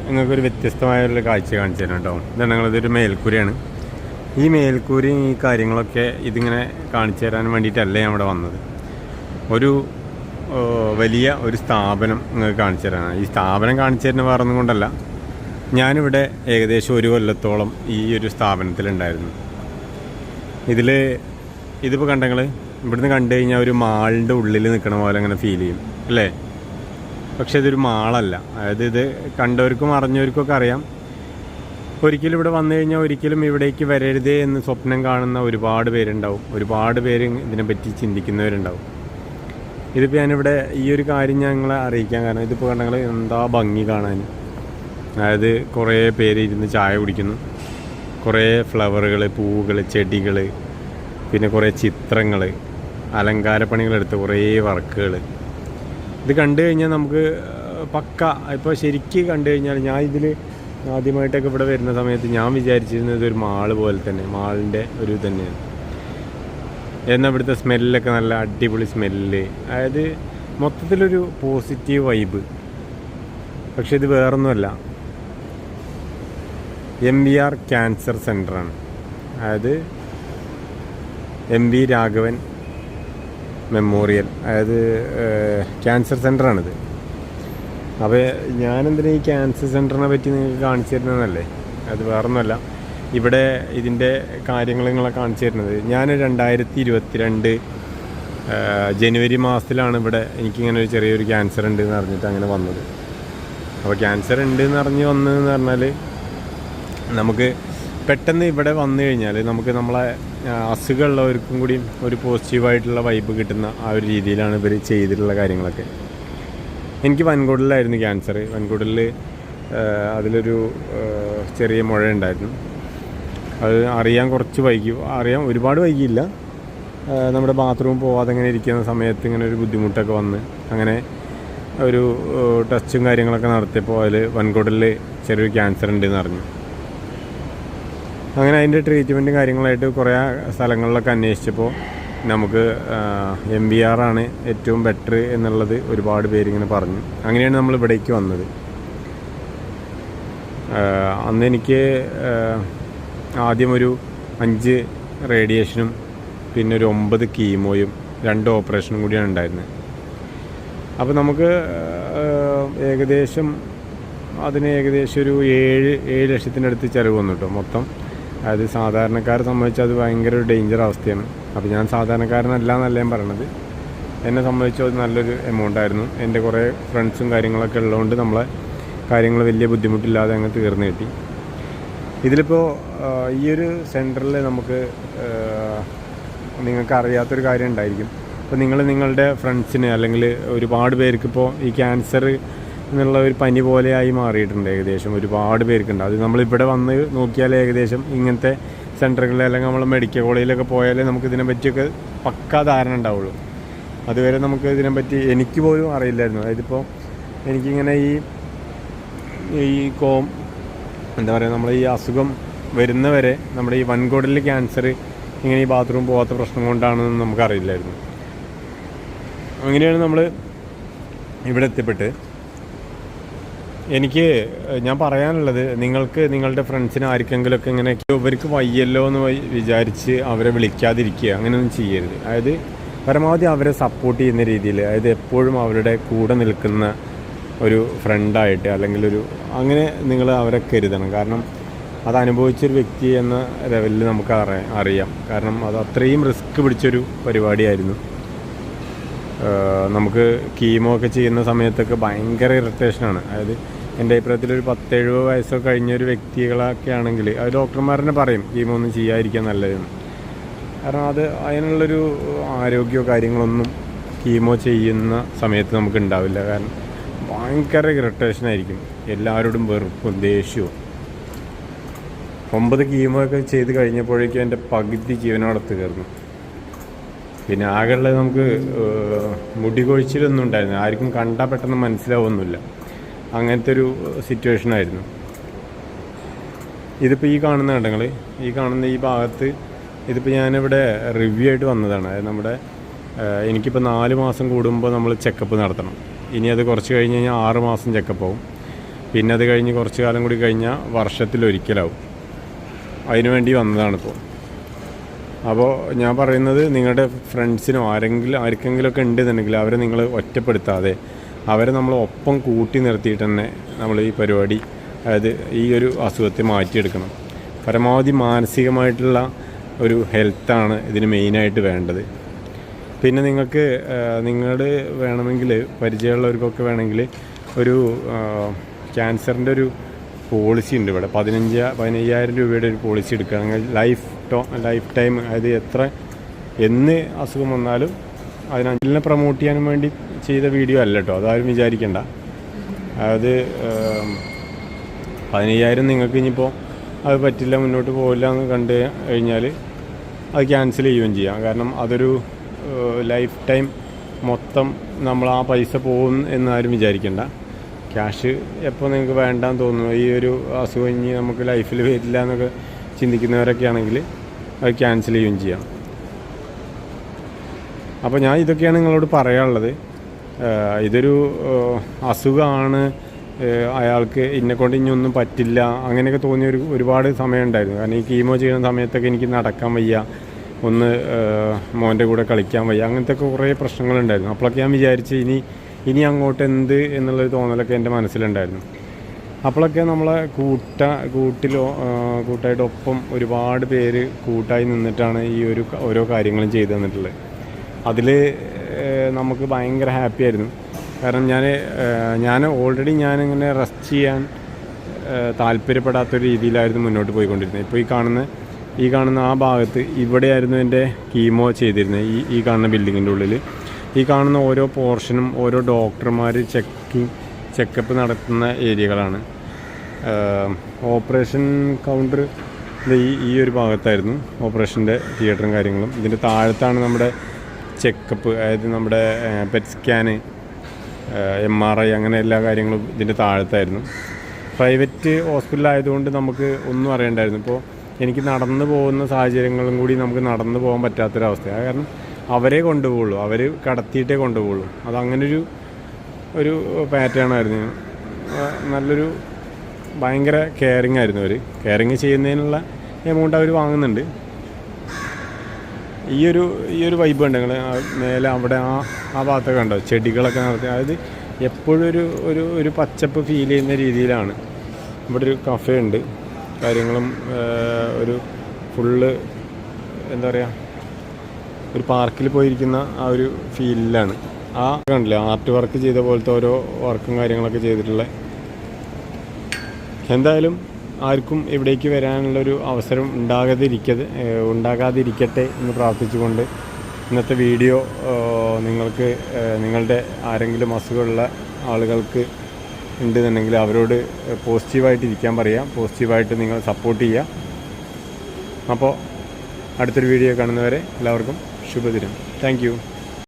നിങ്ങൾക്കൊരു വ്യത്യസ്തമായുള്ള കാഴ്ച കാണിച്ചു തരാം കേട്ടോ. ഇതാണ് ഞങ്ങളിതൊരു മേൽക്കൂരയാണ്. ഈ മേൽക്കൂരയും ഈ കാര്യങ്ങളൊക്കെ ഇതിങ്ങനെ കാണിച്ചു തരാൻ വേണ്ടിയിട്ടല്ല ഞാൻ ഇവിടെ വന്നത്. ഒരു വലിയ ഒരു സ്ഥാപനം നിങ്ങൾക്ക് കാണിച്ചു തരാനാണ്. ഈ സ്ഥാപനം കാണിച്ചു തരുന്ന വേറെ ഒന്നും കൊണ്ടല്ല, ഞാനിവിടെ ഏകദേശം 1 കൊല്ലത്തോളം ഈ ഒരു സ്ഥാപനത്തിലുണ്ടായിരുന്നു. ഇതിപ്പോൾ കണ്ടെങ്കിൽ ഇവിടുന്ന് കണ്ടു കഴിഞ്ഞാൽ ഒരു മാളിൻ്റെ ഉള്ളിൽ നിൽക്കണ പോലെ അങ്ങനെ ഫീൽ ചെയ്യും അല്ലേ? പക്ഷേ ഇതൊരു മാളല്ല. അതായത് ഇത് കണ്ടവർക്കും അറിഞ്ഞവർക്കൊക്കെ അറിയാം. ഒരിക്കലും ഇവിടെ വന്നു കഴിഞ്ഞാൽ ഒരിക്കലും ഇവിടേക്ക് വരരുതേ എന്ന് സ്വപ്നം കാണുന്ന ഒരുപാട് പേരുണ്ടാവും. ഒരുപാട് പേര് ഇതിനെപ്പറ്റി ചിന്തിക്കുന്നവരുണ്ടാവും. ഇതിപ്പോൾ ഞാനിവിടെ ഈ ഒരു കാര്യം ഞങ്ങളെ അറിയിക്കാൻ കാരണം ഇതിപ്പോൾ കണ്ടെങ്കിൽ എന്താ ഭംഗി കാണാൻ. അതായത് കുറേ പേര് ഇരുന്ന് ചായ കുടിക്കുന്നു, കുറേ ഫ്ലവറുകൾ, പൂവുകൾ, ചെടികൾ, പിന്നെ കുറേ ചിത്രങ്ങൾ, അലങ്കാരപ്പണികളെടുത്ത് കുറേ വർക്കുകൾ. ഇത് കണ്ടു കഴിഞ്ഞാൽ നമുക്ക് പക്ക ഇപ്പോൾ ശരിക്ക് കണ്ടു കഴിഞ്ഞാൽ, ഞാൻ ഇതിൽ ആദ്യമായിട്ടൊക്കെ ഇവിടെ വരുന്ന സമയത്ത് ഞാൻ വിചാരിച്ചിരുന്നത് ഒരു മാള് പോലെ തന്നെ, മാളിൻ്റെ ഒരു തന്നെയാണ്. എന്നാൽ ഇവിടുത്തെ സ്മെല്ലൊക്കെ നല്ല അടിപൊളി സ്മെല്ല്, അതായത് മൊത്തത്തിലൊരു പോസിറ്റീവ് വൈബ്. പക്ഷെ ഇത് വേറൊന്നുമല്ല, MVR ക്യാൻസർ സെൻ്ററാണ്. അതായത് MV രാഘവൻ മെമ്മോറിയൽ, അതായത് ക്യാൻസർ സെൻ്ററാണിത്. അപ്പോൾ ഞാനെന്തിനാ ഈ ക്യാൻസർ സെൻ്ററിനെ പറ്റി നിങ്ങൾക്ക് കാണിച്ചു തരുന്നതല്ലേ? അത് വേറൊന്നുമല്ല, ഇവിടെ ഇതിൻ്റെ കാര്യങ്ങൾ നിങ്ങളെ കാണിച്ചു തരുന്നത്. ഞാൻ 2022 ജനുവരി മാസത്തിലാണ് ഇവിടെ എനിക്കിങ്ങനെ ഒരു ചെറിയൊരു ക്യാൻസർ ഉണ്ട് എന്ന് അറിഞ്ഞിട്ട് അങ്ങനെ വന്നത്. അപ്പോൾ ക്യാൻസർ ഉണ്ട് എന്ന് അറിഞ്ഞ് വന്നതെന്ന് പറഞ്ഞാൽ നമുക്ക് പെട്ടെന്ന് ഇവിടെ വന്നു കഴിഞ്ഞാൽ നമുക്ക് നമ്മളെ അസുഖമുള്ളവർക്കും കൂടി ഒരു പോസിറ്റീവായിട്ടുള്ള വൈബ് കിട്ടുന്ന ആ ഒരു രീതിയിലാണ് ഇവർ ചെയ്തിട്ടുള്ള കാര്യങ്ങളൊക്കെ. എനിക്ക് വൻകുടലിലായിരുന്നു ക്യാൻസർ. വൻകുടലിൽ അതിലൊരു ചെറിയ മുഴ ഉണ്ടായിരുന്നു. അത് അറിയാൻ കുറച്ച് വൈകി, ഒരുപാട് വൈകിയില്ല. നമ്മുടെ ബാത്റൂം പോവാതെ ഇങ്ങനെ ഇരിക്കുന്ന സമയത്ത് ഇങ്ങനെ ഒരു ബുദ്ധിമുട്ടൊക്കെ വന്ന് അങ്ങനെ ഒരു ടെസ്റ്റും കാര്യങ്ങളൊക്കെ നടത്തിയപ്പോൾ അതിൽ വൻകുടലിൽ ചെറിയൊരു ക്യാൻസർ ഉണ്ടെന്ന് അറിഞ്ഞു. അങ്ങനെ അതിൻ്റെ ട്രീറ്റ്മെൻറ്റും കാര്യങ്ങളായിട്ട് കുറേ സ്ഥലങ്ങളിലൊക്കെ അന്വേഷിച്ചപ്പോൾ നമുക്ക് MVR ആണ് ഏറ്റവും ബെറ്റർ എന്നുള്ളത് ഒരുപാട് പേരിങ്ങനെ പറഞ്ഞു. അങ്ങനെയാണ് നമ്മൾ ഇവിടേക്ക് വന്നത്. അന്ന് എനിക്ക് ആദ്യം ഒരു 5 റേഡിയേഷനും പിന്നെ ഒരു 9 കീമോയും 2 ഓപ്പറേഷനും കൂടിയാണ് ഉണ്ടായിരുന്നത്. അപ്പോൾ നമുക്ക് അതിന് ഏകദേശം ഒരു 7 ലക്ഷത്തിനടുത്ത് ചിലവ് വന്നു കേട്ടോ മൊത്തം. അതായത് സാധാരണക്കാരെ സംബന്ധിച്ച് അത് ഭയങ്കര ഒരു ഡേഞ്ചർ അവസ്ഥയാണ്. അപ്പോൾ ഞാൻ സാധാരണക്കാരനല്ല എന്നല്ല ഞാൻ പറയണത്. എന്നെ സംബന്ധിച്ച് അത് നല്ലൊരു എമൗണ്ട് ആയിരുന്നു. എൻ്റെ കുറേ ഫ്രണ്ട്സും കാര്യങ്ങളൊക്കെ ഉള്ളതുകൊണ്ട് നമ്മളെ കാര്യങ്ങൾ വലിയ ബുദ്ധിമുട്ടില്ലാതെ അങ്ങ് തീർന്നു കിട്ടി. ഇതിലിപ്പോൾ ഈ ഒരു സെൻറ്ററിൽ നമുക്ക് നിങ്ങൾക്ക് അറിയാത്തൊരു കാര്യം ഉണ്ടായിരിക്കും. ഇപ്പോൾ നിങ്ങളുടെ ഫ്രണ്ട്സിന് അല്ലെങ്കിൽ ഒരുപാട് പേർക്കിപ്പോൾ ഈ ക്യാൻസർ എന്നുള്ള ഒരു പനി പോലെയായി മാറിയിട്ടുണ്ട്. ഏകദേശം ഒരുപാട് പേർക്കുണ്ട്. അത് നമ്മളിവിടെ വന്ന് നോക്കിയാൽ ഏകദേശം ഇങ്ങനത്തെ സെൻറ്ററുകളിൽ അല്ലെങ്കിൽ നമ്മൾ മെഡിക്കൽ കോളേജിലൊക്കെ പോയാലേ നമുക്ക് ഇതിനെപ്പറ്റിയൊക്കെ പക്കാ ധാരണ ഉണ്ടാവുള്ളൂ. അതുവരെ നമുക്ക് ഇതിനെപ്പറ്റി എനിക്ക് പോലും അറിയില്ലായിരുന്നു. അതായത് ഇപ്പോൾ എനിക്കിങ്ങനെ ഈ എന്താ പറയുക, നമ്മൾ ഈ അസുഖം വരുന്നവരെ നമ്മുടെ ഈ വൻകുടലിൽ ക്യാൻസർ ഇങ്ങനെ ഈ ബാത്റൂം പോകാത്ത പ്രശ്നം കൊണ്ടാണെന്ന് നമുക്കറിയില്ലായിരുന്നു. അങ്ങനെയാണ് നമ്മൾ ഇവിടെ എത്തിപ്പെട്ട്. ഞാൻ പറയാനുള്ളത്, നിങ്ങൾക്ക് നിങ്ങളുടെ ഫ്രണ്ട്സിന് ആർക്കെങ്കിലുമൊക്കെ ഇങ്ങനെ ഇവർക്ക് വയ്യല്ലോ എന്ന് വിചാരിച്ച് അവരെ വിളിക്കാതിരിക്കുക, അങ്ങനെയൊന്നും ചെയ്യരുത്. അതായത് പരമാവധി അവരെ സപ്പോർട്ട് ചെയ്യുന്ന രീതിയിൽ, അതായത് എപ്പോഴും അവരുടെ കൂടെ നിൽക്കുന്ന ഒരു ഫ്രണ്ടായിട്ട് അല്ലെങ്കിൽ അങ്ങനെ നിങ്ങൾ അവരെ കരുതണം. കാരണം അത് അനുഭവിച്ചൊരു വ്യക്തി എന്ന ലെവലിൽ നമുക്ക് അറിയാം. കാരണം അത് അത്രയും റിസ്ക് പിടിച്ചൊരു പരിപാടിയായിരുന്നു. നമുക്ക് കീമോ ഒക്കെ ചെയ്യുന്ന സമയത്തൊക്കെ ഭയങ്കര ഇറിറ്റേഷനാണ്. അതായത് എൻ്റെ അഭിപ്രായത്തിൽ ഒരു 10-70 വയസ്സൊക്കെ കഴിഞ്ഞൊരു വ്യക്തികളൊക്കെ ആണെങ്കിൽ അത് ഡോക്ടർമാരെന്നെ പറയും കീമോ ഒന്നും ചെയ്യാതിരിക്കാൻ നല്ലതെന്ന്. കാരണം അതിനുള്ളൊരു ആരോഗ്യമോ കാര്യങ്ങളൊന്നും കീമോ ചെയ്യുന്ന സമയത്ത് നമുക്ക് ഉണ്ടാവില്ല. കാരണം ഭയങ്കര ഇറിറ്റേഷനായിരിക്കും, എല്ലാവരോടും വെറുപ്പും ദേഷ്യവും. 9 കീമോ ഒക്കെ ചെയ്ത് കഴിഞ്ഞപ്പോഴേക്കും എൻ്റെ പകുതി ജീവനോടത്ത് കയറുന്നു. പിന്നെ ആകെയുള്ളത് നമുക്ക് മുടി കൊഴിച്ചിലൊന്നും ഉണ്ടായിരുന്നു. ആർക്കും കണ്ടാൽ പെട്ടെന്ന് മനസ്സിലാവുമൊന്നുമില്ല. അങ്ങനത്തെ ഒരു സിറ്റുവേഷനായിരുന്നു. ഇതിപ്പോൾ ഈ കാണുന്ന ഈ ഭാഗത്ത് ഇതിപ്പോൾ ഞാനിവിടെ റിവ്യൂ ആയിട്ട് വന്നതാണ്. അതായത് എനിക്കിപ്പോൾ 4 മാസം കൂടുമ്പോൾ നമ്മൾ ചെക്കപ്പ് നടത്തണം. ഇനി അത് കുറച്ച് കഴിഞ്ഞ് കഴിഞ്ഞാൽ 6 മാസം ചെക്കപ്പ് ആവും. പിന്നെ അത് കഴിഞ്ഞ് കുറച്ച് കാലം കൂടി കഴിഞ്ഞാൽ വർഷത്തിലൊരിക്കലാവും. അതിനു വേണ്ടി വന്നതാണിപ്പോൾ. അപ്പോൾ ഞാൻ പറയുന്നത്, നിങ്ങളുടെ ഫ്രണ്ട്സിനോ ആർക്കെങ്കിലുമൊക്കെ ഉണ്ടെന്നുണ്ടെങ്കിൽ അവരെ നിങ്ങൾ ഒറ്റപ്പെടുത്താതെ അവരെ നമ്മൾ ഒപ്പം കൂട്ടി നിർത്തിയിട്ട് തന്നെ നമ്മൾ ഈ പരിപാടി, അതായത് ഈ ഒരു അസുഖത്തെ മാറ്റിയെടുക്കണം. പരമാവധി മാനസികമായിട്ടുള്ള ഒരു ഹെൽത്താണ് ഇതിന് മെയിനായിട്ട് വേണ്ടത്. പിന്നെ നിങ്ങൾക്ക് വേണമെങ്കിൽ, പരിചയമുള്ളവർക്കൊക്കെ വേണമെങ്കിൽ ഒരു ക്യാൻസറിൻ്റെ ഒരു പോളിസി ഉണ്ട് ഇവിടെ. 15,000 രൂപയുടെ ഒരു പോളിസി എടുക്കുകയാണെങ്കിൽ ലൈഫ് ടൈം, അതായത് എന്ന് അസുഖം വന്നാലും അതിനെ പ്രൊമോട്ട് ചെയ്യാനും വേണ്ടി ചെയ്ത വീഡിയോ അല്ല കേട്ടോ, അതാരും വിചാരിക്കണ്ട. അതായത് 15,000 നിങ്ങൾക്ക് ഇനിയിപ്പോൾ അത് പറ്റില്ല, മുന്നോട്ട് പോകില്ല എന്ന് കണ്ടു കഴിഞ്ഞാൽ അത് ക്യാൻസൽ ചെയ്യുകയും ചെയ്യാം. കാരണം അതൊരു ലൈഫ് ടൈം മൊത്തം നമ്മൾ ആ പൈസ പോകും എന്നാരും വിചാരിക്കണ്ട. ക്യാഷ് എപ്പോൾ നിങ്ങൾക്ക് വേണ്ടാന്ന് തോന്നുന്നു, ഈ ഒരു അസുഖം ഇനി നമുക്ക് ലൈഫിൽ വരില്ല എന്നൊക്കെ ചിന്തിക്കുന്നവരൊക്കെ ആണെങ്കിൽ അത് ക്യാൻസൽ ചെയ്യുകയും ചെയ്യാം. അപ്പോൾ ഞാൻ ഇതൊക്കെയാണ് നിങ്ങളോട് പറയാനുള്ളത്. ഇതൊരു അസുഖമാണ്, അയാൾക്ക് ഇന്നെക്കൊണ്ട് ഇനി ഒന്നും പറ്റില്ല അങ്ങനെയൊക്കെ തോന്നിയ ഒരുപാട് സമയം ഉണ്ടായിരുന്നു. കാരണം ഈ കീമോ ചെയ്യുന്ന സമയത്തൊക്കെ എനിക്ക് നടക്കാൻ വയ്യ, ഒന്ന് മോൻ്റെ കൂടെ കളിക്കാൻ വയ്യ, അങ്ങനത്തെ കുറേ പ്രശ്നങ്ങളുണ്ടായിരുന്നു. അപ്പോഴൊക്കെ ഞാൻ വിചാരിച്ച് ഇനി അങ്ങോട്ട് എന്ത് എന്നുള്ളൊരു തോന്നലൊക്കെ എൻ്റെ മനസ്സിലുണ്ടായിരുന്നു. അപ്പോഴൊക്കെ നമ്മളെ കൂട്ടായിട്ടൊപ്പം ഒരുപാട് പേര് കൂട്ടായി നിന്നിട്ടാണ് ഈ ഓരോ കാര്യങ്ങളും ചെയ്തു തന്നിട്ടുള്ളത്. അതിൽ നമുക്ക് ഭയങ്കര ഹാപ്പി ആയിരുന്നു. കാരണം ഞാൻ ഓൾറെഡി ഞാനിങ്ങനെ റെസ്റ്റ് ചെയ്യാൻ താല്പര്യപ്പെടാത്തൊരു രീതിയിലായിരുന്നു മുന്നോട്ട് പോയിക്കൊണ്ടിരുന്നത്. ഇപ്പോൾ ഈ കാണുന്ന ആ ഭാഗത്ത് ഇവിടെയായിരുന്നു എൻ്റെ കീമോ ചെയ്തിരുന്നത്. ഈ കാണുന്ന ബിൽഡിങ്ങിൻ്റെ ഉള്ളിൽ ഈ കാണുന്ന ഓരോ പോർഷനും ഓരോ ഡോക്ടർമാർ ചെക്കപ്പ് നടത്തുന്ന ഏരിയകളാണ്. ഓപ്പറേഷൻ കൗണ്ടർ ഈ ഒരു ഭാഗത്തായിരുന്നു ഓപ്പറേഷൻ്റെ തിയേറ്ററും കാര്യങ്ങളും. ഇതിൻ്റെ താഴത്താണ് നമ്മുടെ ചെക്കപ്പ്, അതായത് നമ്മുടെ പെറ്റ് സ്കാന്, MRI അങ്ങനെ എല്ലാ കാര്യങ്ങളും ഇതിൻ്റെ താഴത്തായിരുന്നു. പ്രൈവറ്റ് ഹോസ്പിറ്റലായതുകൊണ്ട് നമുക്ക് ഒന്നും അറിയണ്ടായിരുന്നു. ഇപ്പോൾ എനിക്ക് നടന്നു പോകുന്ന സാഹചര്യങ്ങളും കൂടി നമുക്ക് നടന്നു പോകാൻ പറ്റാത്തൊരവസ്ഥയാണ്. കാരണം അവരെ കൊണ്ടുപോകുള്ളൂ, അവർ കടത്തിയിട്ടേ കൊണ്ടുപോകുള്ളൂ. അതങ്ങനൊരു പാറ്റേൺ ആയിരുന്നു. നല്ലൊരു ഭയങ്കര കെയറിങ് ആയിരുന്നു. കെയറിങ് ചെയ്യുന്നതിനുള്ള എമൗണ്ട് അവർ വാങ്ങുന്നുണ്ട്. ഈ ഒരു വൈബ് ഉണ്ട്. നിങ്ങൾ മേലെ അവിടെ ആ ഭാഗത്തൊക്കെ ഉണ്ടോ ചെടികളൊക്കെ നടത്തി, അതായത് എപ്പോഴും ഒരു പച്ചപ്പ് ഫീൽ ചെയ്യുന്ന രീതിയിലാണ്. ഇവിടെ ഒരു കഫേ ഉണ്ട്, കാര്യങ്ങളും ഒരു ഫുള്ള് എന്താ പറയുക, ഒരു പാർക്കിൽ പോയിരിക്കുന്ന ആ ഒരു ഫീലിലാണ്. കണ്ടില്ലേ, ആർട്ട് വർക്ക് ചെയ്ത പോലത്തെ ഓരോ വർക്കും കാര്യങ്ങളൊക്കെ ചെയ്തിട്ടുള്ള. എന്തായാലും ആർക്കും ഇവിടേക്ക് വരാനുള്ളൊരു അവസരം ഉണ്ടാകാതിരിക്കട്ടെ എന്ന് പ്രാർത്ഥിച്ചുകൊണ്ട് ഇന്നത്തെ വീഡിയോ നിങ്ങളുടെ ആരെങ്കിലും അസുഖമുള്ള ആളുകൾക്ക് ഉണ്ടെന്നുണ്ടെങ്കിൽ അവരോട് പോസിറ്റീവായിട്ട് ഇരിക്കാൻ പറയാം, പോസിറ്റീവായിട്ട് നിങ്ങൾ സപ്പോർട്ട് ചെയ്യുക. അപ്പോൾ അടുത്തൊരു വീഡിയോ കാണുന്നവരെ എല്ലാവർക്കും ശുഭദിനം. Thank you.